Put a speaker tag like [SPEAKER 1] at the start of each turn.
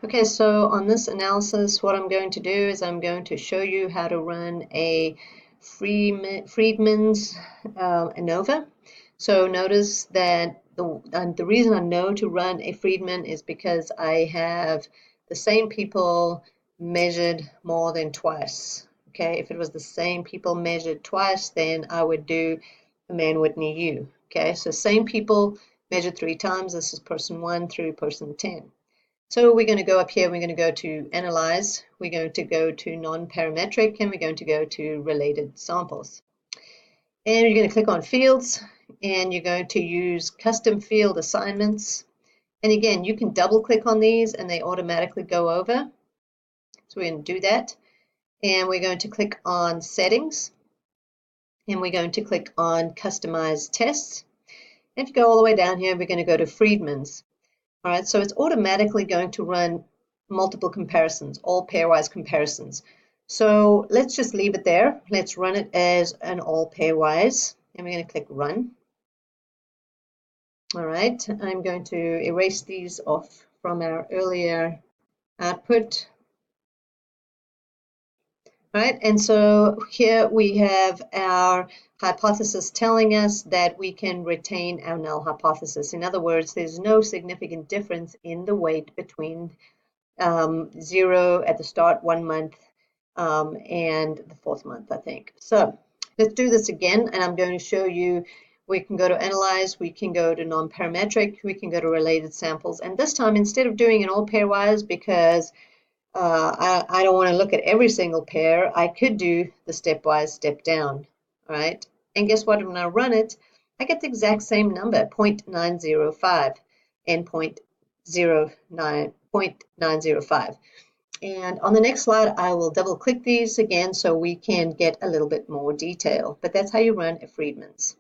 [SPEAKER 1] Okay, so on this analysis, what I'm going to do is I'm going to show you how to run a Friedmans ANOVA. So notice that the reason I know to run a Friedman is because I have the same people measured more than twice. Okay, if it was the same people measured twice, then I would do a Man-Whitney U. Okay, so same people measured 3 times. This is person 1 through person 10. So we're going to go up here, we're going to go to Analyze, we're going to go to Non-Parametric, and we're going to go to Related Samples. And you're going to click on Fields, and you're going to use Custom Field Assignments. And again, you can double click on these and they automatically go over. So we're going to do that. And we're going to click on Settings, and we're going to click on Customize Tests. And if you go all the way down here, we're going to go to Friedmans. All right, so it's automatically going to run multiple comparisons, all pairwise comparisons. So let's just leave it there. Let's run it as an all pairwise, and we're going to click Run. All right, I'm going to erase these off from our earlier output. All right, and so here we have our hypothesis telling us that we can retain our null hypothesis. In other words, there's no significant difference in the weight between 0 at the start 1 month and the 4th month, I think. So let's do this again, and I'm going to show you. We can go to Analyze, we can go to Non-Parametric, we can go to Related Samples, and this time instead of doing an all pairwise, because I don't want to look at every single pair, I could do the stepwise step down. All right, and guess what? When I run it, I get the exact same number, 0.905 and 0.905. And on the next slide, I will double click these again so we can get a little bit more detail. But that's how you run a Friedmans.